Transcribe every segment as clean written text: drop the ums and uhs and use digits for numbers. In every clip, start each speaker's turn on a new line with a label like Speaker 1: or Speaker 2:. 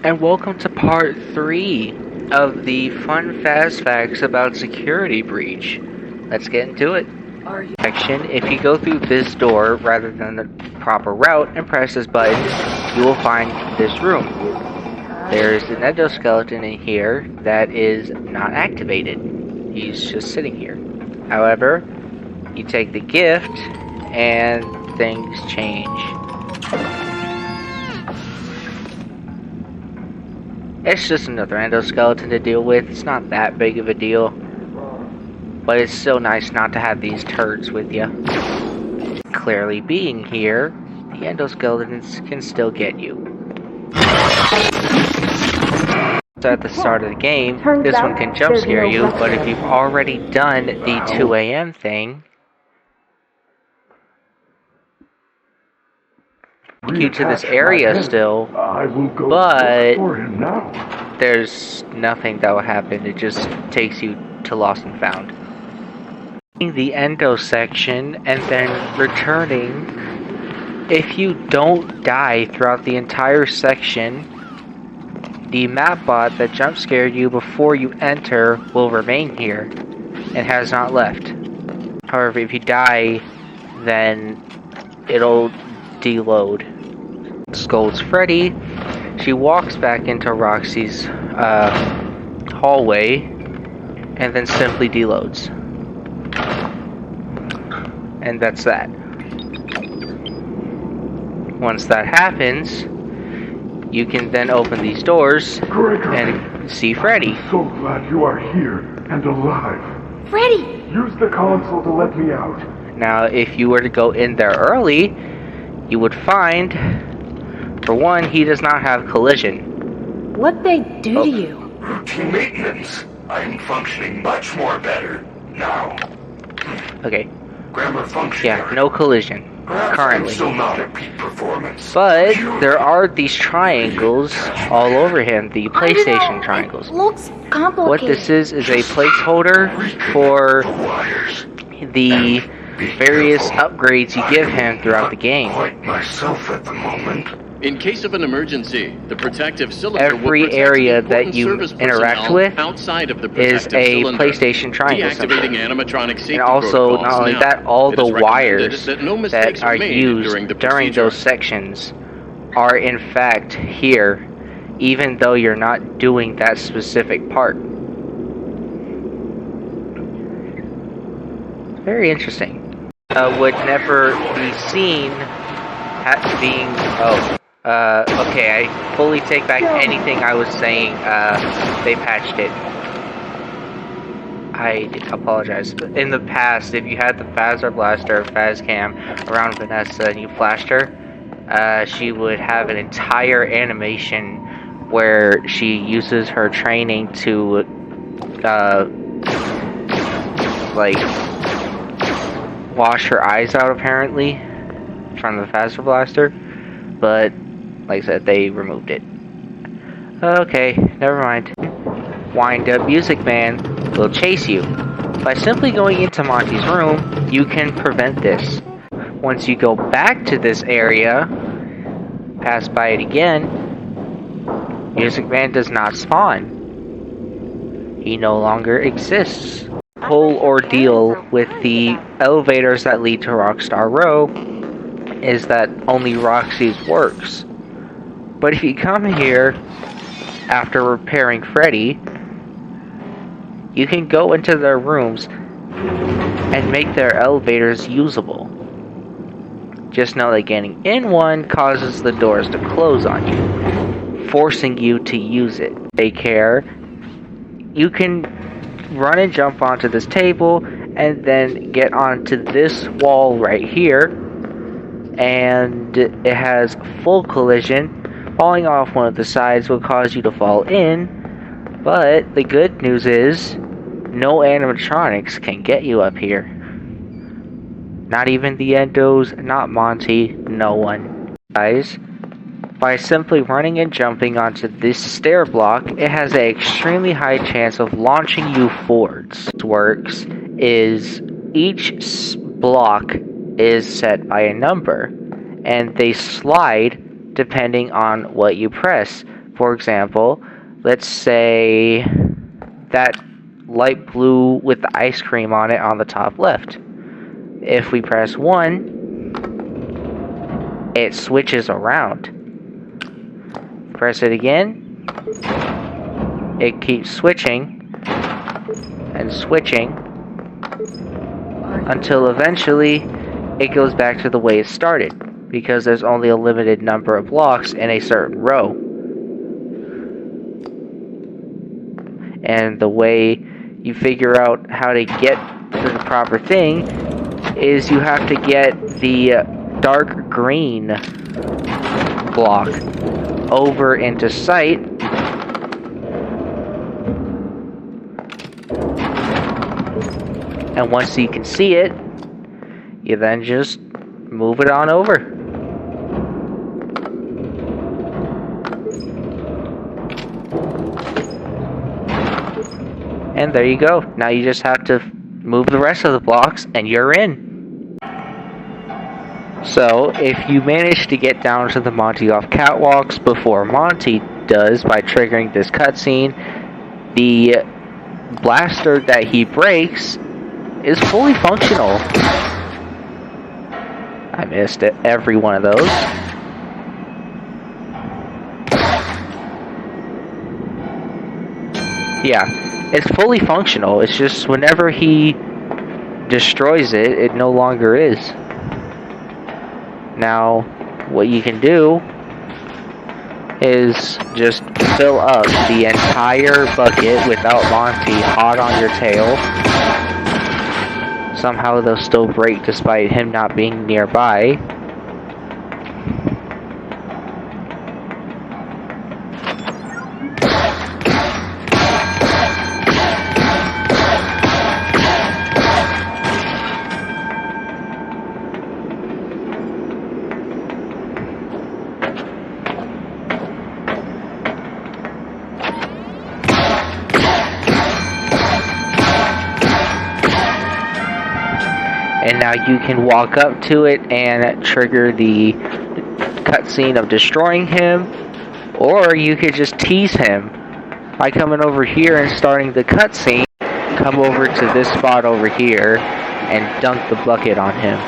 Speaker 1: And welcome to part 3 of the fun Faz-Facts about security breach. Let's get into it. Section, if you go through this door rather than the proper route and press this button, you will find this room. There's an endoskeleton in here that is not activated. He's just sitting here. However, you take the gift and things change. It's just another endoskeleton to deal with. It's not that big of a deal. But it's still nice not to have these turds with you. Clearly being here, the endoskeletons can still get you. So at the start of the game, this one can jump scare you, but if you've already done the 2 a.m. thing, you to this area still, but there's nothing that will happen. It just takes you to Lost and Found. The endo section and then returning. If you don't die throughout the entire section, the map bot that jump scared you before you enter will remain here and has not left. However, if you die, then it'll deload. Scolds Freddy. She walks back into Roxy's hallway and then simply deloads. And that's that. Once that happens, you can then open these doors and see Freddy.
Speaker 2: So glad you are here and alive.
Speaker 3: Freddy!
Speaker 2: Use the console to let me out.
Speaker 1: Now, if you were to go in there early, you would find, for one, he does not have collision.
Speaker 3: What'd they do to you?
Speaker 4: Routine maintenance. I'm functioning much more better now.
Speaker 1: Okay.
Speaker 4: Grammar function.
Speaker 1: Yeah, no collision. Currently.
Speaker 4: I'm still not at peak performance.
Speaker 1: But there are these triangles all over him, the PlayStation triangles.
Speaker 3: It looks complicated.
Speaker 1: What this is a placeholder for the various upgrades you give him throughout the game.
Speaker 4: Myself at the moment.
Speaker 5: In case of an emergency, the protective cylinder
Speaker 1: Every area that you interact with
Speaker 5: outside of the
Speaker 1: is a PlayStation triangle symbol.
Speaker 5: Animatronic safety
Speaker 1: and also,
Speaker 5: protocols.
Speaker 1: not only
Speaker 5: Now,
Speaker 1: that, all the wires
Speaker 5: that, no
Speaker 1: that are used during those sections are in fact here, even though you're not doing that specific part. Very interesting. Would never be seen being... okay, I fully take back anything I was saying. They patched it. I apologize. In the past, if you had the Phaser Blaster or Phazcam around Vanessa and you flashed her, she would have an entire animation where she uses her training to, like, wash her eyes out, apparently, from the Phaser Blaster. But, like I said, they removed it. Okay, never mind. Wind Up Music Man will chase you. By simply going into Monty's room, you can prevent this. Once you go back to this area, pass by it again, Music Man does not spawn. He no longer exists. The whole ordeal with the elevators that lead to Rockstar Row is that only Roxy's works. But if you come here after repairing Freddy, you can go into their rooms and make their elevators usable. Just know that getting in one causes the doors to close on you, forcing you to use it. Take care. You can run and jump onto this table and then get onto this wall right here, and it has full collision. Falling off one of the sides will cause you to fall in, but the good news is no animatronics can get you up here. Not even the endos, not Monty, no one. Guys, by simply running and jumping onto this stair block, it has an extremely high chance of launching you forwards. What works is each block is set by a number, and they slide depending on what you press. For example, let's say that light blue with the ice cream on it on the top left. If we press 1, it switches around. Press it again, it keeps switching and switching until eventually it goes back to the way it started, because there's only a limited number of blocks in a certain row. And the way you figure out how to get to the proper thing is you have to get the dark green block over into sight, and once you can see it, you then just move it on over. And there you go. Now you just have to move the rest of the blocks and you're in. So, if you manage to get down to the Monty off catwalks before Monty does by triggering this cutscene, the blaster that he breaks is fully functional. I missed it, every one of those. Yeah, it's fully functional. It's just whenever he destroys it, it no longer is. Now, what you can do is just fill up the entire bucket without Monty hot on your tail. Somehow they'll still break despite him not being nearby. And now you can walk up to it and trigger the cutscene of destroying him, or you could just tease him by coming over here and starting the cutscene. Come over to this spot over here and dunk the bucket on him.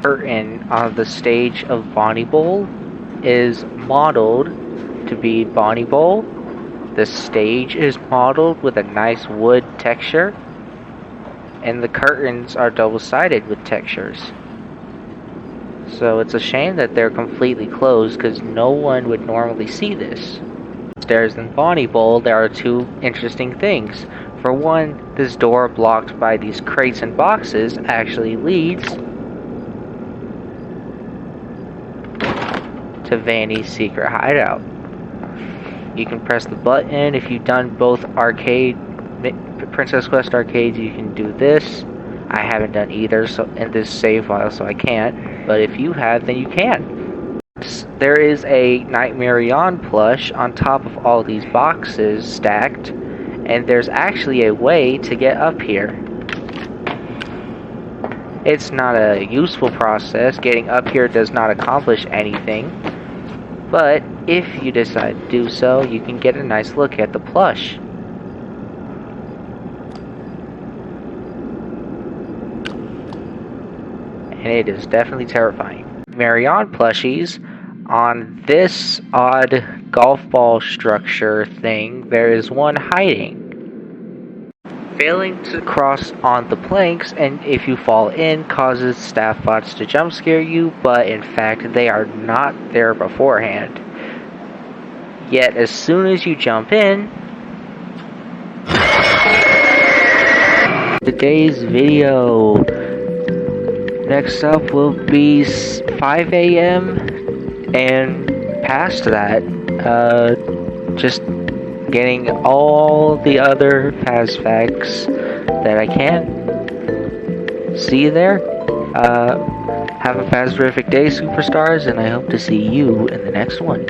Speaker 1: Curtain on the stage of Bonnie Bowl is modeled to be Bonnie Bowl. The stage is modeled with a nice wood texture, and the curtains are double-sided with textures. So it's a shame that they're completely closed because no one would normally see this. Upstairs in Bonnie Bowl, there are two interesting things. For one, this door blocked by these crates and boxes actually leads to Vanny's secret hideout. You can press the button. If you've done both arcade, Princess Quest arcades, you can do this. I haven't done either so in this save file, so I can't. But if you have, then you can. There is a Nightmare Beyond plush on top of all these boxes stacked, and there's actually a way to get up here. It's not a useful process. Getting up here does not accomplish anything. But if you decide to do so, you can get a nice look at the plush. And it is definitely terrifying. Marion plushies, on this odd golf ball structure thing, there is one hiding. Failing to cross on the planks, and if you fall in, causes staff bots to jump scare you, but in fact they are not there beforehand. Yet as soon as you jump in, today's video. Next up will be 5 a.m. and past that, just getting all the other Faz-Facts that I can. See you there. Have a fast, terrific day, superstars, and I hope to see you in the next one.